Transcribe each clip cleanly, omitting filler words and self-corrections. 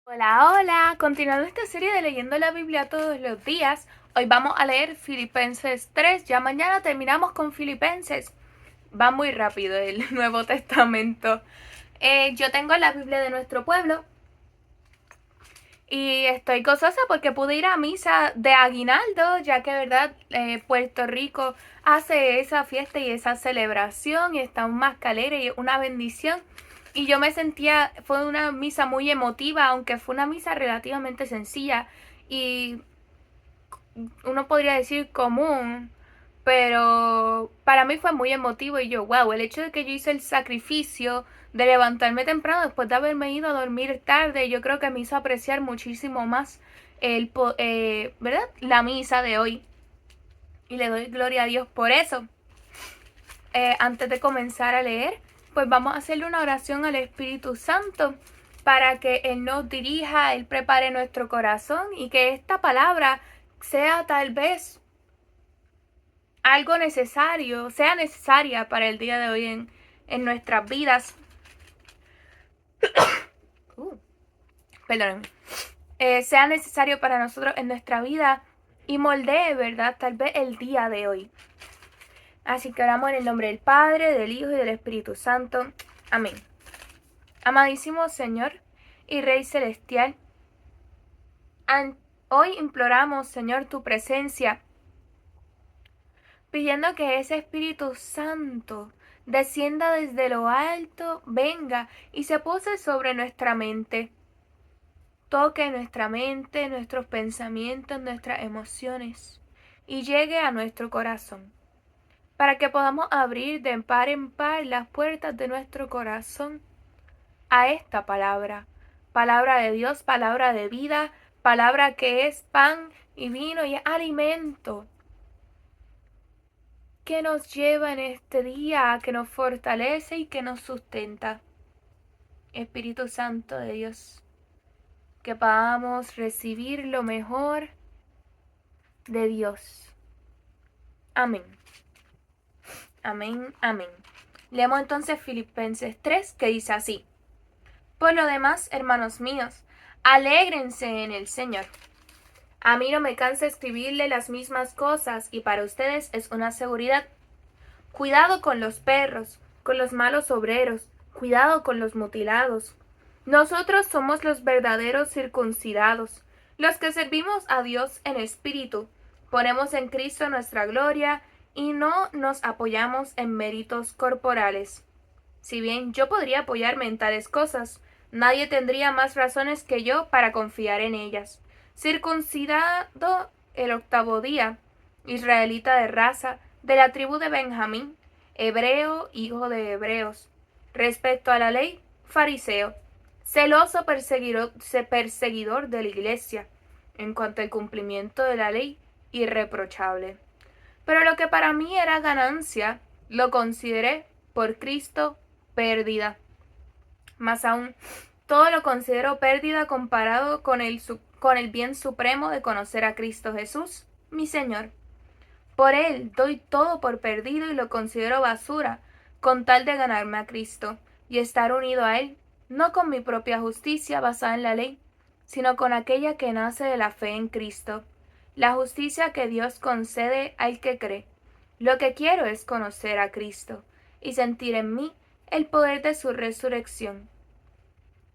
Hola, hola, continuando esta serie de leyendo la Biblia todos los días, hoy vamos a leer Filipenses 3, ya mañana terminamos con Filipenses, va muy rápido el Nuevo Testamento. Yo tengo la Biblia de nuestro pueblo y estoy gozosa porque pude ir a misa de aguinaldo, ya que verdad Puerto Rico hace esa fiesta y esa celebración y está un mascalera y una bendición. Y yo me sentía, fue una misa muy emotiva, aunque fue una misa relativamente sencilla y uno podría decir común, pero para mí fue muy emotivo y yo, wow, el hecho de que yo hice el sacrificio de levantarme temprano después de haberme ido a dormir tarde, yo creo que me hizo apreciar muchísimo más ¿verdad? La misa de hoy. Y le doy gloria a Dios por eso. Antes de comenzar a leer, pues vamos a hacerle una oración al Espíritu Santo para que Él nos dirija, Él prepare nuestro corazón y que esta palabra sea tal vez algo necesario, sea necesaria para el día de hoy en nuestras vidas. Uh, Perdónenme. Sea necesario para nosotros en nuestra vida y moldee, ¿verdad? Tal vez el día de hoy. Así que oramos en el nombre del Padre, del Hijo y del Espíritu Santo. Amén. Amadísimo Señor y Rey Celestial, hoy imploramos, Señor, tu presencia, pidiendo que ese Espíritu Santo descienda desde lo alto, venga y se pose sobre nuestra mente. Toque nuestra mente, nuestros pensamientos, nuestras emociones y llegue a nuestro corazón, para que podamos abrir de par en par las puertas de nuestro corazón a esta palabra, palabra de Dios, palabra de vida, palabra que es pan y vino y alimento, que nos lleva en este día, que nos fortalece y que nos sustenta. Espíritu Santo de Dios, que podamos recibir lo mejor de Dios. Amén. Amén, amén. Leemos entonces Filipenses 3, que dice así: Por lo demás, hermanos míos, alégrense en el Señor. A mí no me cansa escribirle las mismas cosas y para ustedes es una seguridad. Cuidado con los perros, con los malos obreros, cuidado con los mutilados. Nosotros somos los verdaderos circuncidados, los que servimos a Dios en espíritu, ponemos en Cristo nuestra gloria y no nos apoyamos en méritos corporales. Si bien yo podría apoyarme en tales cosas, nadie tendría más razones que yo para confiar en ellas. Circuncidado el octavo día, israelita de raza, de la tribu de Benjamín, hebreo, hijo de hebreos. Respecto a la ley, fariseo, celoso perseguidor de la iglesia. En cuanto al cumplimiento de la ley, irreprochable. Pero lo que para mí era ganancia, lo consideré por Cristo pérdida. Más aún, todo lo considero pérdida comparado con el bien supremo de conocer a Cristo Jesús, mi Señor. Por Él doy todo por perdido y lo considero basura, con tal de ganarme a Cristo y estar unido a Él, no con mi propia justicia basada en la ley, sino con aquella que nace de la fe en Cristo, la justicia que Dios concede al que cree. Lo que quiero es conocer a Cristo y sentir en mí el poder de su resurrección,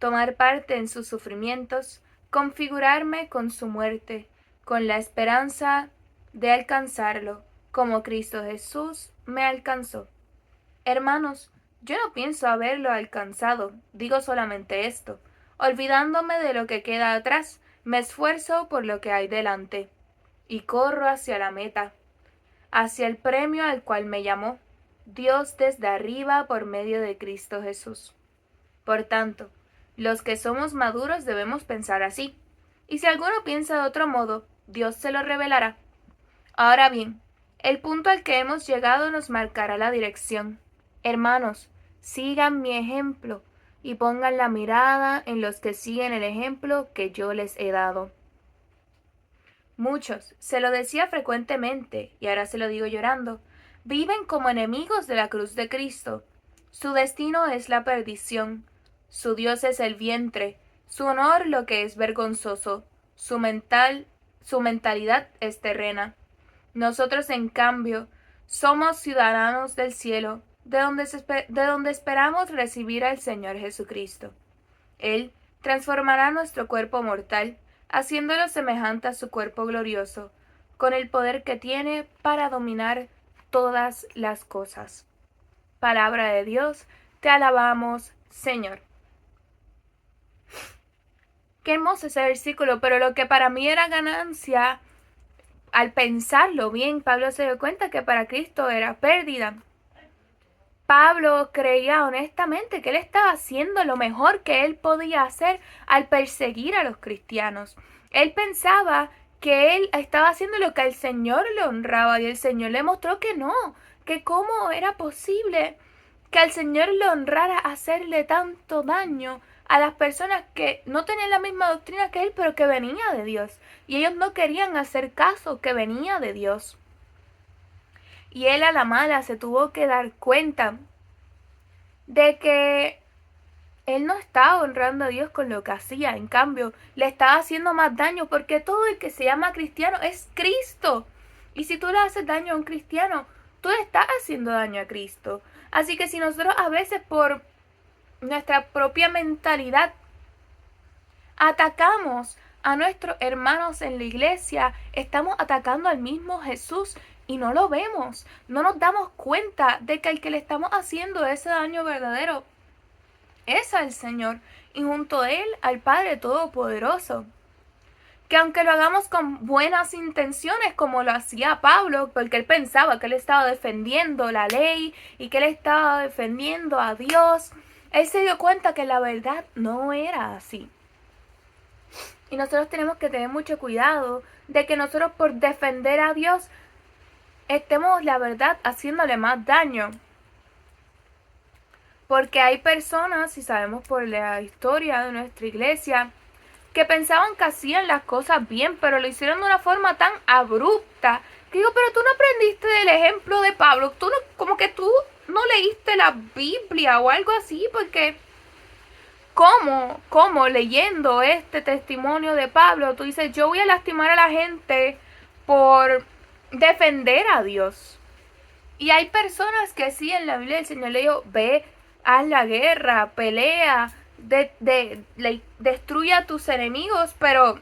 tomar parte en sus sufrimientos, configurarme con su muerte, con la esperanza de alcanzarlo, como Cristo Jesús me alcanzó. Hermanos, yo no pienso haberlo alcanzado, digo solamente esto. Olvidándome de lo que queda atrás, me esfuerzo por lo que hay delante, y corro hacia la meta, hacia el premio al cual me llamó Dios desde arriba por medio de Cristo Jesús. Por tanto, los que somos maduros debemos pensar así, y si alguno piensa de otro modo, Dios se lo revelará. Ahora bien, el punto al que hemos llegado nos marcará la dirección. Hermanos, sigan mi ejemplo y pongan la mirada en los que siguen el ejemplo que yo les he dado. Muchos, se lo decía frecuentemente, y ahora se lo digo llorando, viven como enemigos de la cruz de Cristo. Su destino es la perdición, su Dios es el vientre, Su honor lo que es vergonzoso, su mentalidad es terrena. Nosotros, en cambio, somos ciudadanos del cielo, de donde esperamos recibir al Señor Jesucristo. Él transformará nuestro cuerpo mortal, haciéndolo semejante a su cuerpo glorioso, con el poder que tiene para dominar todas las cosas. Palabra de Dios, te alabamos, Señor. Qué hermoso ese versículo, pero lo que para mí era ganancia, al pensarlo bien, Pablo se dio cuenta que para Cristo era pérdida. Pablo creía honestamente que él estaba haciendo lo mejor que él podía hacer al perseguir a los cristianos. Él pensaba que él estaba haciendo lo que al Señor le honraba, y el Señor le mostró que no, que cómo era posible que al Señor le honrara hacerle tanto daño a las personas que no tenían la misma doctrina que él, pero que venía de Dios. Y ellos no querían hacer caso, que venía de Dios. Y él a la mala se tuvo que dar cuenta de que él no estaba honrando a Dios con lo que hacía. En cambio, le estaba haciendo más daño, porque todo el que se llama cristiano es Cristo. Y si tú le haces daño a un cristiano, tú le estás haciendo daño a Cristo. Así que si nosotros a veces por nuestra propia mentalidad atacamos a nuestros hermanos en la iglesia, estamos atacando al mismo Jesús y no lo vemos. No nos damos cuenta de que el que le estamos haciendo ese daño verdadero es al Señor, y junto a Él al Padre Todopoderoso. Que aunque lo hagamos con buenas intenciones, como lo hacía Pablo, porque él pensaba que él estaba defendiendo la ley y que él estaba defendiendo a Dios, él se dio cuenta que la verdad no era así. Y nosotros tenemos que tener mucho cuidado de que nosotros, por defender a Dios, estemos, la verdad, haciéndole más daño. Porque hay personas, si sabemos por la historia de nuestra iglesia, que pensaban que hacían las cosas bien, pero lo hicieron de una forma tan abrupta, que digo, pero tú no aprendiste del ejemplo de Pablo, tú no, como que tú no leíste la Biblia o algo así, porque ¿cómo leyendo este testimonio de Pablo tú dices, yo voy a lastimar a la gente por defender a Dios? Y hay personas que sí, en la Biblia el Señor le dijo, ve, haz la guerra, pelea, destruye a tus enemigos, pero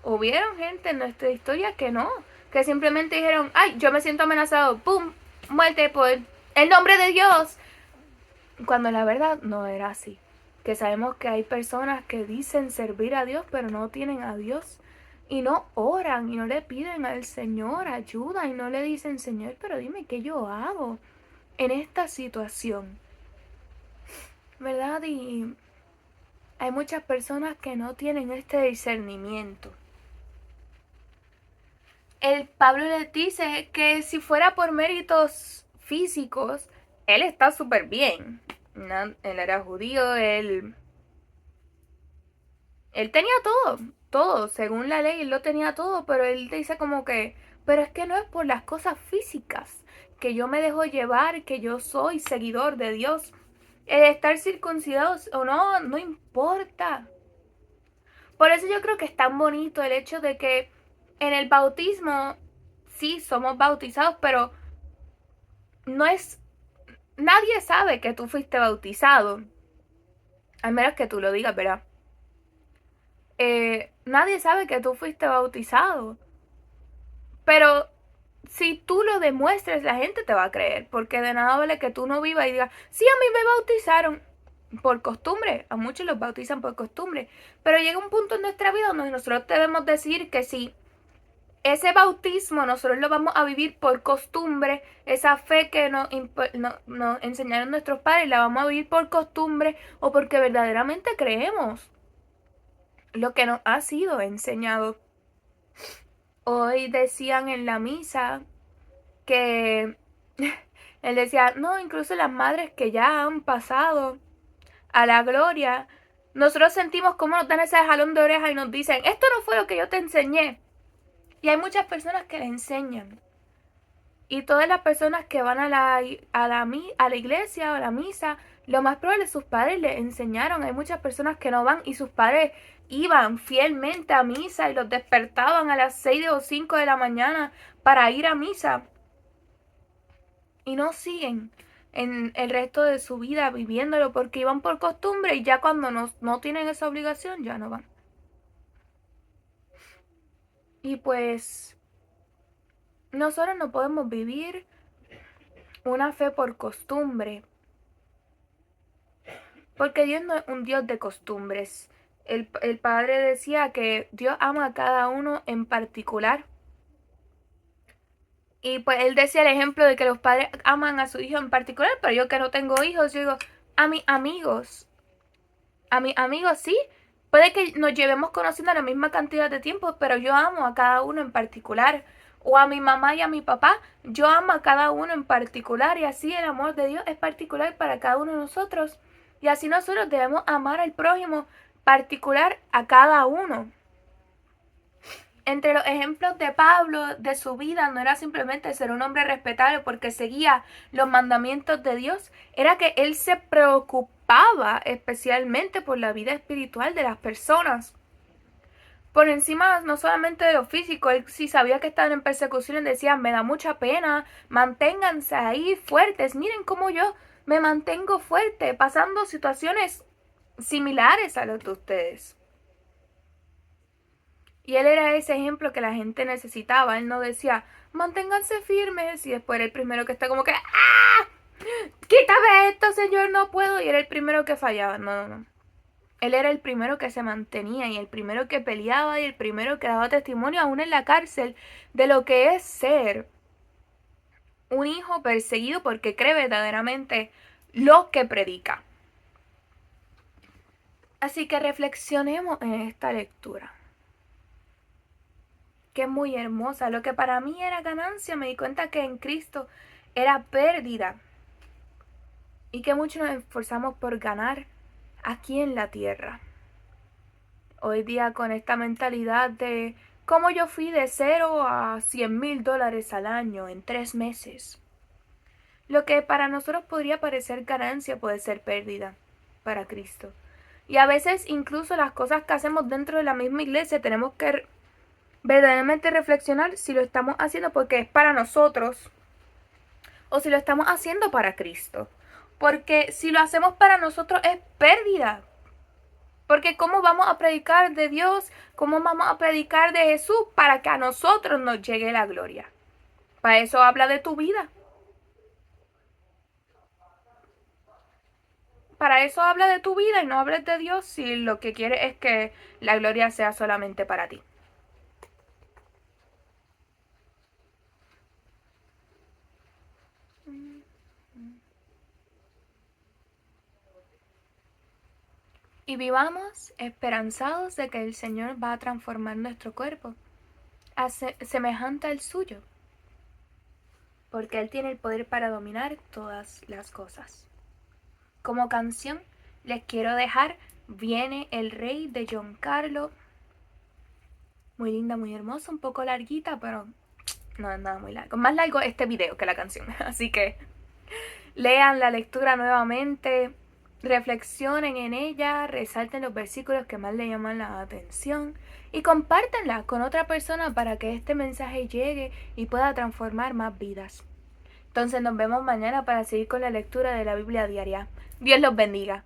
hubieron gente en nuestra historia que no, que simplemente dijeron, ay, yo me siento amenazado, pum, muerte por el nombre de Dios, cuando la verdad no era así. Que sabemos que hay personas que dicen servir a Dios, pero no tienen a Dios, y no oran, y no le piden al Señor ayuda, y no le dicen, Señor, pero dime qué yo hago en esta situación, ¿verdad? Y hay muchas personas que no tienen este discernimiento. El Pablo les dice que si fuera por méritos físicos, él está súper bien. ¿No? Él era judío, él tenía todo, según la ley, él lo tenía todo, pero él dice como que, pero es que no es por las cosas físicas que yo me dejo llevar, que yo soy seguidor de Dios. El estar circuncidados o no, no importa. Por eso yo creo que es tan bonito el hecho de que en el bautismo sí somos bautizados, pero no es, nadie sabe que tú fuiste bautizado, al menos que tú lo digas, ¿verdad? Nadie sabe que tú fuiste bautizado, pero si tú lo demuestras, la gente te va a creer, porque de nada vale que tú no vivas y digas, sí, a mí me bautizaron por costumbre, a muchos los bautizan por costumbre, pero llega un punto en nuestra vida donde nosotros debemos decir que sí, ese bautismo nosotros lo vamos a vivir por costumbre, esa fe que nos enseñaron nuestros padres la vamos a vivir por costumbre o porque verdaderamente creemos lo que nos ha sido enseñado. Hoy decían en la misa que él decía, no, incluso las madres que ya han pasado a la gloria, nosotros sentimos como nos dan ese jalón de oreja y nos dicen, esto no fue lo que yo te enseñé. Y hay muchas personas que le enseñan. Y todas las personas que van a la iglesia o a la misa Lo más probable sus padres les enseñaron. Hay muchas personas que no van y sus padres iban fielmente a misa y los despertaban a las 6 o 5 de la mañana para ir a misa. Y no siguen en el resto de su vida viviéndolo porque iban por costumbre y ya cuando no tienen esa obligación ya no van. Y pues nosotros no podemos vivir una fe por costumbre, porque Dios no es un Dios de costumbres. El Padre decía que Dios ama a cada uno en particular. Y pues él decía el ejemplo de que los padres aman a su hijo en particular, pero yo que no tengo hijos, yo digo, a mis amigos sí, puede que nos llevemos conociendo la misma cantidad de tiempo, pero yo amo a cada uno en particular. O a mi mamá y a mi papá, yo amo a cada uno en particular y así el amor de Dios es particular para cada uno de nosotros. Y así nosotros debemos amar al prójimo particular a cada uno. Entre los ejemplos de Pablo de su vida no era simplemente ser un hombre respetable porque seguía los mandamientos de Dios, era que él se preocupaba especialmente por la vida espiritual de las personas. Por encima no solamente de lo físico, él si sabía que estaban en persecución, decía, me da mucha pena, manténganse ahí fuertes, miren cómo yo me mantengo fuerte, pasando situaciones similares a las de ustedes. Y él era ese ejemplo que la gente necesitaba. Él no decía, manténganse firmes. Y después era el primero que está como que, ¡ah! Quítame esto, Señor, no puedo. Y era el primero que fallaba. No. Él era el primero que se mantenía y el primero que peleaba y el primero que daba testimonio aún en la cárcel de lo que es ser un hijo perseguido porque cree verdaderamente lo que predica. Así que reflexionemos en esta lectura, que es muy hermosa. Lo que para mí era ganancia, me di cuenta que en Cristo era pérdida. Y que mucho nos esforzamos por ganar aquí en la tierra. Hoy día con esta mentalidad de cómo yo fui de $0 a $100,000 al año en 3 meses. Lo que para nosotros podría parecer ganancia puede ser pérdida para Cristo. Y a veces incluso las cosas que hacemos dentro de la misma iglesia tenemos que verdaderamente reflexionar si lo estamos haciendo porque es para nosotros o si lo estamos haciendo para Cristo. Porque si lo hacemos para nosotros es pérdida. Porque ¿cómo vamos a predicar de Dios? ¿Cómo vamos a predicar de Jesús para que a nosotros nos llegue la gloria? Para eso habla de tu vida. Para eso habla de tu vida y no hables de Dios si lo que quieres es que la gloria sea solamente para ti. Y vivamos esperanzados de que el Señor va a transformar nuestro cuerpo semejante al suyo, porque Él tiene el poder para dominar todas las cosas. Como canción les quiero dejar Viene el Rey de John Carlo. Muy linda, muy hermosa, un poco larguita, pero no es nada muy largo. Más largo este video que la canción, así que lean la lectura nuevamente, reflexionen en ella, resalten los versículos que más le llaman la atención y compártanla con otra persona para que este mensaje llegue y pueda transformar más vidas. Entonces nos vemos mañana para seguir con la lectura de la Biblia diaria. Dios los bendiga.